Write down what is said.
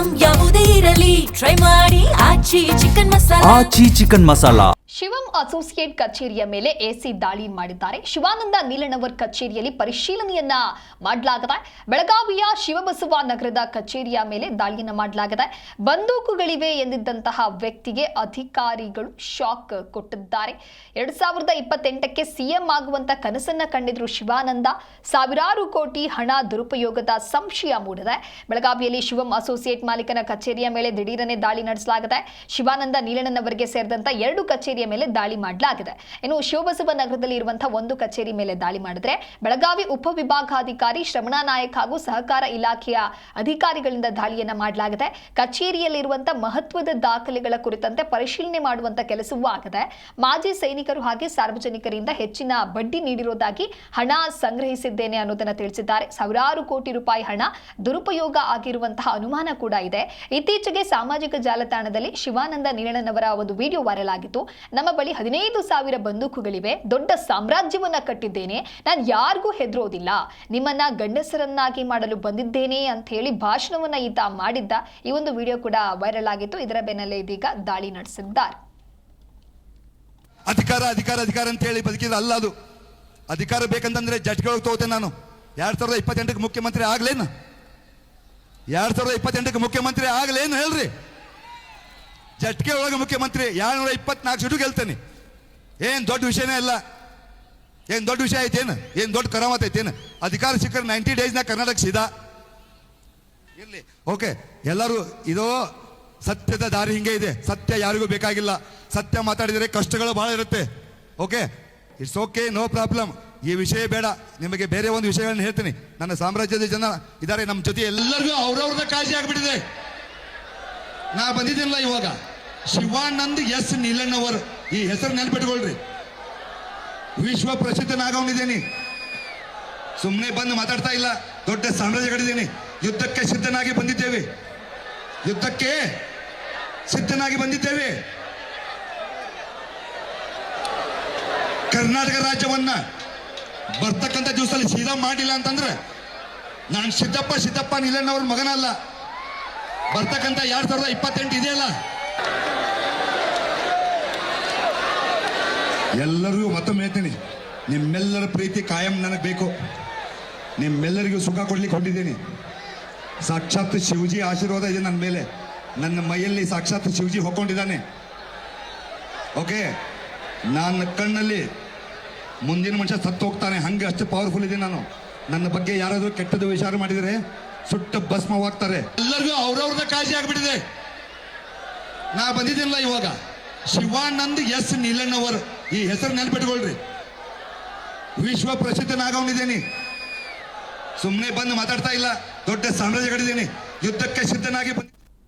Item ಯಾವುದೇ ಇರಲಿ try ಮಾಡಿ ಆಚಿ ಚಿಕನ್ ಮಸಾಲಾ. ಶಿವಂ ಅಸೋಸಿಯೇಟ್ ಕಚೇರಿಯ ಮೇಲೆ ಎಸಿ ದಾಳಿ ಮಾಡಿದ್ದಾರೆ. ಶಿವಾನಂದ ನೀಲಣ್ಣವರ್ ಕಚೇರಿಯಲ್ಲಿ ಪರಿಶೀಲನೆಯನ್ನ ಮಾಡಲಾಗಿದೆ. ಬೆಳಗಾವಿಯ ಶಿವಬಸವ ನಗರದ ಕಚೇರಿಯ ಮೇಲೆ ದಾಳಿಯನ್ನ ಮಾಡಲಾಗಿದೆ. ಬಂದೂಕುಗಳಿವೆ ಎಂದಿದ್ದಂತಹ ವ್ಯಕ್ತಿಗೆ ಅಧಿಕಾರಿಗಳು ಶಾಕ್ ಕೊಟ್ಟಿದ್ದಾರೆ. 2028ಕ್ಕೆ ಸಿಎಂ ಆಗುವಂತ ಕನಸನ್ನ ಕಂಡಿದ್ರು ಶಿವಾನಂದ. ಸಾವಿರಾರು ಕೋಟಿ ಹಣ ದುರುಪಯೋಗದ ಸಂಶಯ ಮೂಡಿದೆ. ಬೆಳಗಾವಿಯಲ್ಲಿ ಶಿವಂ ಅಸೋಸಿಯೇಟ್ ಮಾಲೀಕನ ಕಚೇರಿಯ ಮೇಲೆ ದಿಢೀರನೆ ದಾಳಿ ನಡೆಸಲಾಗಿದೆ. ಶಿವಾನಂದ ನೀಲಣ್ಣನವರಿಗೆ ಸೇರಿದಂತ 2 ಕಚೇರಿಯ ಮೇಲೆ ದಾಳಿ ಮಾಡಲಾಗಿದೆ. ಇನ್ನು ಶಿವಬಸವ ನಗರದಲ್ಲಿ ಇರುವಂತಹ ಒಂದು ಕಚೇರಿ ಮೇಲೆ ದಾಳಿ ಮಾಡಿದ್ರೆ ಬೆಳಗಾವಿ ಉಪವಿಭಾಗಾಧಿಕಾರಿ ಶ್ರವಣ ನಾಯಕ್ ಹಾಗೂ ಸಹಕಾರ ಇಲಾಖೆಯ ಅಧಿಕಾರಿಗಳಿಂದ ದಾಳಿಯನ್ನ ಮಾಡಲಾಗಿದೆ. ಕಚೇರಿಯಲ್ಲಿರುವಂತಹ ಮಹತ್ವದ ದಾಖಲೆಗಳ ಕುರಿತಂತೆ ಪರಿಶೀಲನೆ ಮಾಡುವಂತ ಕೆಲಸವೂ ಆಗಿದೆ. ಮಾಜಿ ಸೈನಿಕರು ಹಾಗೆ ಸಾರ್ವಜನಿಕರಿಂದ ಹೆಚ್ಚಿನ ಬಡ್ಡಿ ನೀಡಿರುವುದಾಗಿ ಹಣ ಸಂಗ್ರಹಿಸಿದ್ದೇನೆ ಅನ್ನೋದನ್ನ ತಿಳಿಸಿದ್ದಾರೆ. ಸಾವಿರಾರು ಕೋಟಿ ರೂಪಾಯಿ ಹಣ ದುರುಪಯೋಗ ಆಗಿರುವಂತಹ ಅನುಮಾನ ಕೂಡ ಇದೆ. ಇತ್ತೀಚೆಗೆ ಸಾಮಾಜಿಕ ಜಾಲತಾಣದಲ್ಲಿ ಶಿವಾನಂದ ನೀಲಣ್ಣನವರ ಒಂದು ವಿಡಿಯೋ ವೈರಲ್ ಆಗಿತ್ತು. ನಮ್ಮ ಬಳಿ 15,000 ಬಂದೂಕುಗಳಿವೆ, ದೊಡ್ಡ ಸಾಮ್ರಾಜ್ಯವನ್ನ ಕಟ್ಟಿದ್ದೇನೆ, ನಾನು ಯಾರಿಗೂ ಹೆದರೋದಿಲ್ಲ, ನಿಮ್ಮನ್ನ ಗಂಡಸರನ್ನಾಗಿ ಮಾಡಲು ಬಂದಿದ್ದೇನೆ ಅಂತ ಹೇಳಿ ಭಾಷಣವನ್ನ ಈತ ಮಾಡಿದ್ದ. ಈ ಒಂದು ವಿಡಿಯೋ ಕೂಡ ವೈರಲ್ ಆಗಿತ್ತು. ಇದರ ಬೆನ್ನಲ್ಲೇ ಇದೀಗ ದಾಳಿ ನಡೆಸಿದ್ದಾರೆ. ಅಧಿಕಾರ ಅಧಿಕಾರ ಅಧಿಕಾರ ಅಂತ ಹೇಳಿ ಬದುಕಿದ್ರೆ ಅಲ್ಲ ಅದು. ಅಧಿಕಾರ ಬೇಕಂತಂದ್ರೆ ಜಟ್ಗೆ ತಗೋತೇನೆ ನಾನು. 2028ಕ್ಕೆ ಮುಖ್ಯಮಂತ್ರಿ ಆಗ್ಲೇನು? 2028ಕ್ಕೆ ಮುಖ್ಯಮಂತ್ರಿ ಆಗ್ಲೇನು ಹೇಳ್ರಿ? ಜಟ್ಕೆ ಒಳಗೆ ಮುಖ್ಯಮಂತ್ರಿ 224 ಸೀಟು ಗೆಲ್ತೇನೆ. ಏನು ದೊಡ್ಡ ವಿಷಯನೇ ಅಲ್ಲ. ಏನು ದೊಡ್ಡ ವಿಷಯ ಐತೇನು? ಏನು ದೊಡ್ಡ ಕರಾಮತ್ ಐತೇನು? ಅಧಿಕಾರ ಸಿಕ್ಕರೆ 90 ಡೇಸ್ನಾಗ ಕರ್ನಾಟಕ ಸೀದಾ ಇರಲಿ. ಓಕೆ, ಎಲ್ಲರೂ ಇದು ಸತ್ಯದ ದಾರಿ ಹಿಂಗೆ ಇದೆ. ಸತ್ಯ ಯಾರಿಗೂ ಬೇಕಾಗಿಲ್ಲ. ಸತ್ಯ ಮಾತಾಡಿದರೆ ಕಷ್ಟಗಳು ಬಹಳ ಇರುತ್ತೆ. Okay, it's okay, no problem. ಈ ವಿಷಯ ಬೇಡ. ನಿಮಗೆ ಬೇರೆ ಒಂದು ವಿಷಯಗಳನ್ನ ಹೇಳ್ತೀನಿ. ನನ್ನ ಸಾಮ್ರಾಜ್ಯದ ಜನ ಇದ್ದಾರೆ ನಮ್ಮ ಜೊತೆ. ಎಲ್ಲರಿಗೂ ಅವ್ರವ್ರನ್ನ ಕಾಳಜಿ ಆಗ್ಬಿಟ್ಟಿದೆ. ನಾ ಬಂದಿದ್ದಿಲ್ಲ ಇವಾಗ. ಶಿವಾನಂದ್ ಎಸ್ ನೀಲಣ್ಣವರ್, ಈ ಹೆಸರು ನೆನಪಿಟ್ಕೊಳ್ರಿ. ವಿಶ್ವ ಪ್ರಸಿದ್ಧ ನಾಗವನಿದ್ದೀನಿ. ಸುಮ್ಮನೆ ಬಂದು ಮಾತಾಡ್ತಾ ಇಲ್ಲ. ದೊಡ್ಡ ಸಾಮ್ರಾಜ್ಯಗಳಿದ್ದೀನಿ. ಯುದ್ಧಕ್ಕೆ ಸಿದ್ಧನಾಗಿ ಬಂದಿದ್ದೇವೆ. ಯುದ್ಧಕ್ಕೆ ಸಿದ್ಧನಾಗಿ ಬಂದಿದ್ದೇವೆ. ಕರ್ನಾಟಕ ರಾಜ್ಯವನ್ನ ಬರ್ತಕ್ಕಂಥ ದಿವಸದಲ್ಲಿ ಸೀದಾ ಮಾಡಿಲ್ಲ ಅಂತಂದ್ರೆ ನಾನು ಸಿದ್ದಪ್ಪ ನೀಲಣ್ಣವ್ರ ಮಗನಲ್ಲ. ಬರ್ತಕ್ಕಂಥ 2028 ಇದೆಯಲ್ಲ, ಎಲ್ಲರಿಗೂ ಮತ್ತೊಮ್ಮೆ ಹೇಳ್ತೀನಿ, ನಿಮ್ಮೆಲ್ಲರ ಪ್ರೀತಿ ಕಾಯಂ ನನಗೆ ಬೇಕು. ನಿಮ್ಮೆಲ್ಲರಿಗೂ ಸುಖ ಕೊಡ್ಲಿಕ್ಕೆ ಹೊಂದಿದ್ದೀನಿ. ಸಾಕ್ಷಾತ್ ಶಿವಜಿ ಆಶೀರ್ವಾದ ಇದೆ ನನ್ನ ಮೇಲೆ. ನನ್ನ ಮೈಯಲ್ಲಿ ಸಾಕ್ಷಾತ್ ಶಿವಜಿ ಹೊಕ್ಕೊಂಡಿದ್ದಾನೆ. ಓಕೆ, ನನ್ನ ಕಣ್ಣಲ್ಲಿ ಮುಂದಿನ ಮನುಷ್ಯ ಸತ್ತು ಹೋಗ್ತಾನೆ, ಹಂಗೆ ಅಷ್ಟು ಪವರ್ಫುಲ್ ಇದೆ ನಾನು. ನನ್ನ ಬಗ್ಗೆ ಯಾರಾದರೂ ಕೆಟ್ಟದ್ದು ವಿಚಾರ ಮಾಡಿದರೆ ಸುಟ್ಟ ಭಸ್ಮವಾಗ್ತಾರೆ. ಎಲ್ಲರಿಗೂ ಅವ್ರವ್ರನ್ನ ಕಾಳಜಿ ಆಗ್ಬಿಟ್ಟಿದೆ. ನಾ ಬಂದಿದ್ದಿಲ್ಲ ಇವಾಗ. ಶಿವಾನಂದ್ ಎಸ್ ನೀಲಣ್ಣವರ್, ಈ ಹೆಸರು ನೆನಪಿಟ್ಕೊಳ್ರಿ. ವಿಶ್ವ ಪ್ರಸಿದ್ಧ ನಾಗವನಿದ್ದೀನಿ. ಸುಮ್ಮನೆ ಬಂದು ಮಾತಾಡ್ತಾ ಇಲ್ಲ. ದೊಡ್ಡ ಸಾಮ್ರಾಜ್ಯಗಳಿದ್ದೀನಿ. ಯುದ್ಧಕ್ಕೆ ಸಿದ್ಧನಾಗಿ ಬಂದ